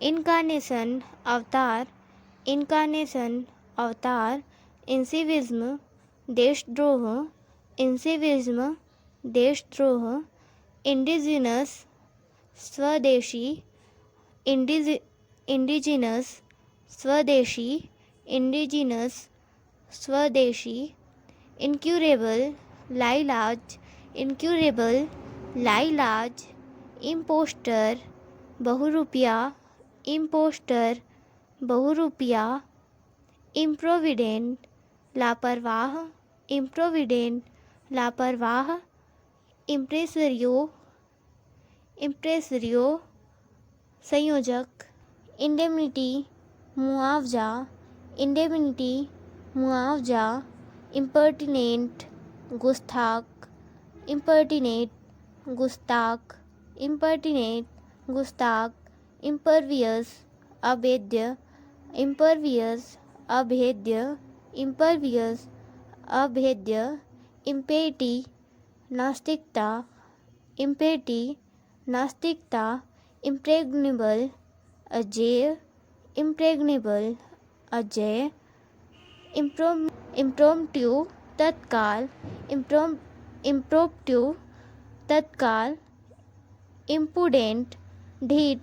Incarnation अवतार, incarnation अवतार, इंसिविज्म देशद्रोह, इंसिविज्म देशद्रोह, इंडिजिनस स्वदेशी, इंडिजिनस स्वदेशी, इंडिजिनस स्वदेशी, इनक्यूरेबल लाइलाज, इनक्यूरेबल लाइलाज, इम्पोस्टर बहुरूपिया, इम्पोस्टर बहुरूपिया, इम्प्रोविडेंट लापरवाह, इम्प्रोविडेंट लापरवाह, इम्प्रेसरियो, इम्प्रेसरियो संयोजक, इंडेमनिटी मुआवजा, इंडेमनिटी मुआवजा, इम्पर्टिनेंट गुस्ताख, इम्पर्टिनेंट गुस्ताख, इम्पर्टिनेंट गुस्ताख, इम्परवियस अभेद्य, इम्परवियस अभेद्य, इम्परवियस अभेद्य, इम्पेटी नास्तिकता, इम्पेटी नास्तिकता, इम्प्रेग्नेबल अजेय, इम्प्रेग्नेबल अजय, इम्प्रोम्प्टू तत्काल, इम्प्रोम्प्टू तत्काल, इम्पुडेंट ढीठ,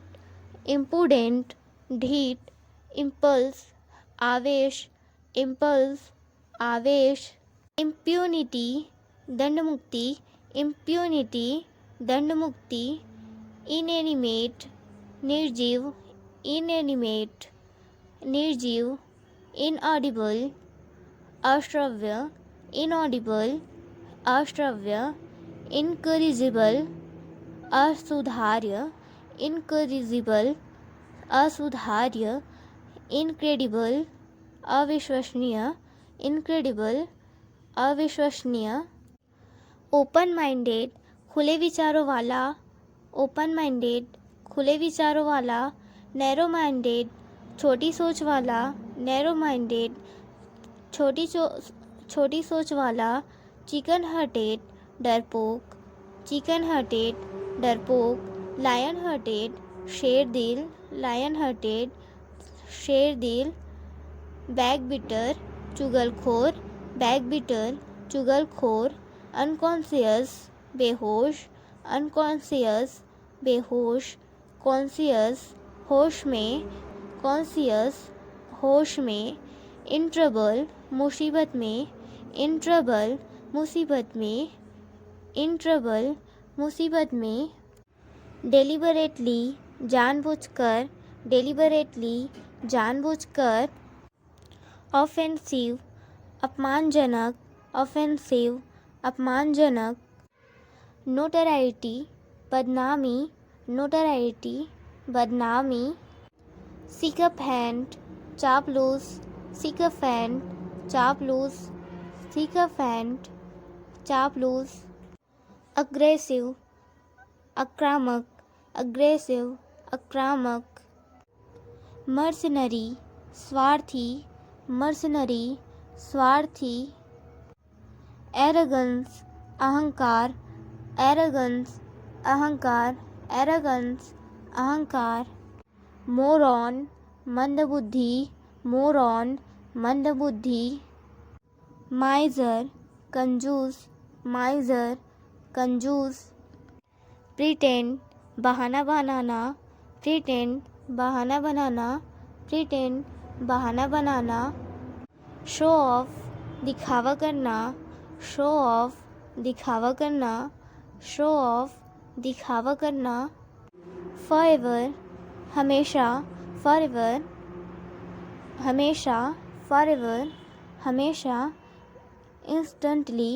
इम्पुडेंट ढीठ, इम्पल्स आवेश, इम्पल्स आवेश, इम्प्यूनिटी दंडमुक्ति, इम्प्यूनिटी दंडमुक्ति, इनएनिमेट निर्जीव, इनएनिमेट निर्जीव, इनऑडिबल अश्रव्य, इनऑडिबल अश्रव्य, इनकरिजिबल असुधार्य, इनकरिजिबल असुधार्य, इनक्रेडिबल अविश्वसनीय, इनक्रेडिबल अविश्वसनीय, ओपन माइंडेड खुले विचारों वाला, ओपन माइंडेड खुले विचारों वाला, नैरो माइंडेड छोटी सोच वाला, नैरो माइंडेड छोटी सोच वाला, चिकन हार्टेड डरपोक, चिकन हार्टेड डरपोक, लायन हार्टेड शेर दिल, लायन हार्टेड शेर दिल, बैक बिटर चुगलखोर, बैक बिटर चुगलखोर, अनकॉन्शियस बेहोश, अनकॉन्शियस बेहोश, कॉन्शियस होश में, कॉन्शियस होश में, इन ट्रबल मुसीबत में, इन ट्रबल मुसीबत में, इन ट्रबल मुसीबत में, डेलिबरेटली जानबूझकर, डेलिबरेटली जानबूझकर, ऑफेंसिव अपमानजनक, ऑफेंसिव अपमानजनक, नोटराइटी बदनामी, नोटराइटी बदनामी, सिकफेंट चापलूस, सिकफेंट चापलूस, सिकफेंट चापलूस, अग्रेसिव आक्रामक, अग्रेसिव आक्रामक, मर्सनरी स्वार्थी, मर्सनरी स्वार्थी, एरोगेंस अहंकार, एरोगेंस अहंकार, एरोगेंस अहंकार, मोरॉन मंदबुद्धि, मोरॉन मंदबुद्धि, माइजर कंजूस, माइजर कंजूस, प्रिटेंड बहाना बनाना, प्रिटेंड बहाना बनाना, प्रिटेंड बहाना बनाना, शो ऑफ दिखावा करना, शो ऑफ दिखावा करना, शो ऑफ दिखावा करना, फॉरएवर हमेशा, फॉरएवर हमेशा, फॉरएवर हमेशा, इंस्टेंटली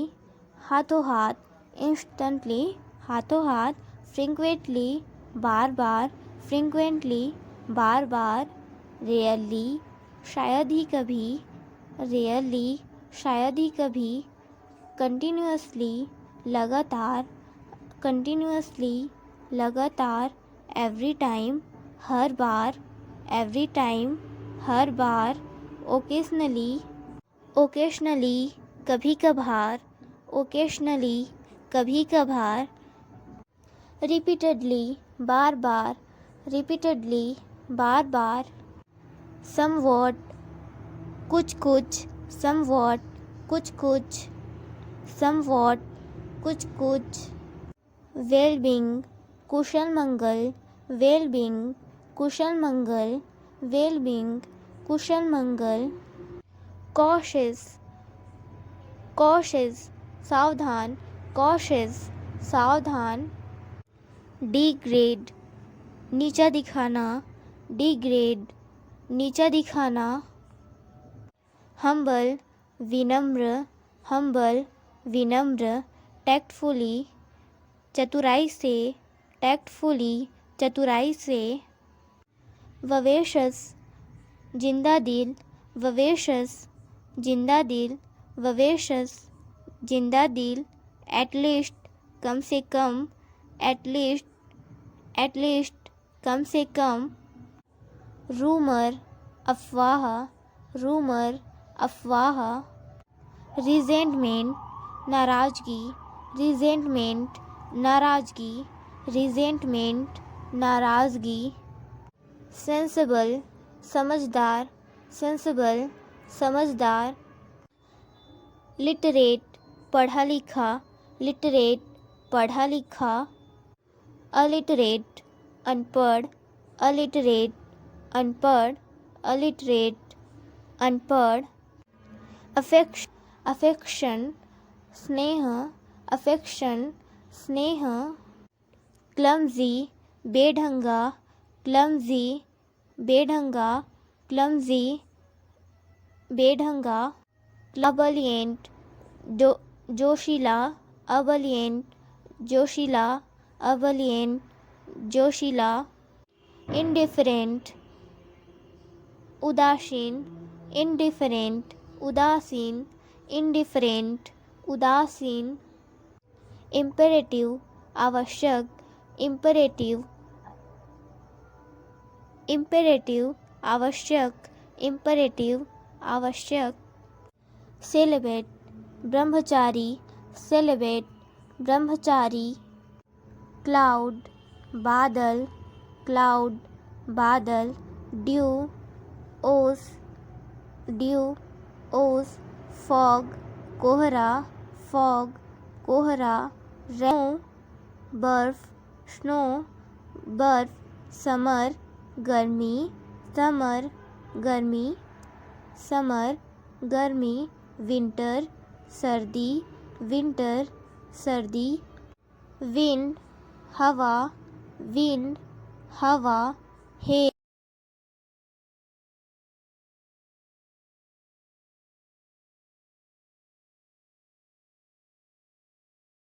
हाथों हाथ, इंस्टेंटली हाथों हाथ, फ्रीक्वेंटली बार बार, फ्रीक्वेंटली बार बार, रेयरली शायद ही कभी, रेयरली शायद ही कभी, कंटिन्यूअसली लगातार, कंटिन्यूअसली लगातार, एवरी टाइम हर बार, एवरी टाइम हर बार, ओकेशनली, ओकेशनली कभी कभार, ओकेशनली कभी कभार, रिपीटेडली बार बार, रिपीटेडली बार बार। समवॉट, कुछ कुछ, समवॉट, कुछ कुछ, समवॉट, कुछ कुछ। वेलबींग, कुशल मंगल, वेलबींग, कुशल मंगल, वेलबींग, कुशल मंगल। कॉशियस, कॉशियस, सावधान, कॉशियस, सावधान। डिग्रेड, नीचा दिखाना, डिग्रेड, नीचा दिखाना। हम्बल, विनम्र, हम्बल, विनम्र। टैक्टफुली, चतुराई से, टैक्टफुली, चतुराई से। ववेशस, जिंदा दिल, ववेशस, जिंदा दिल, ववेशस, जिंदा दिल। एटलीस्ट, कम से कम, एटलीस्ट, एटलीस्ट, कम से कम। रूमर, अफवाह, रूमर, अफवाह। रिजेंटमेंट, नाराज़गी, रिजेंटमेंट, नाराज़गी, रिजेंटमेंट, नाराज़गी। सेंसिबल, समझदार, सेंसिबल, समझदार। लिटरेट, पढ़ा लिखा, लिटरेट, पढ़ा लिखा। अलिटरेट, अनपढ़, अलिटरेट, अनपढ़, अलिटरेट, अनपढ़। अफेक्शन, स्नेह, अफेक्शन, स्नेह। क्लमजी, बेढंगा, क्लमजी, बेढंगा, क्लमजी, बेढंगा। अबलिएंट, जोशीला, अबलिएंट, जोशीला, अबलिएंट, जोशीला। इंडिफरेंट, उदासीन, इंडिफरेंट, उदासीन, इंडिफरेंट, उदासीन। इम्पेरेटिव, आवश्यक, इम्पेरेटिव, इम्पेरेटिव, आवश्यक, इम्पेरेटिव, आवश्यक। सेलिब्रेट, ब्रह्मचारी, सेलिब्रेट, ब्रह्मचारी। क्लाउड, बादल, क्लाउड, बादल। ड्यू, ओस, ड्यू, ओस। फॉग, कोहरा, फॉग, कोहरा। रेन, बर्फ, स्नो, बर्फ। समर, गर्मी, समर, गर्मी, समर, गर्मी। विंटर, सर्दी, विंटर, सर्दी। विंड, हवा, विंड, हवा। हे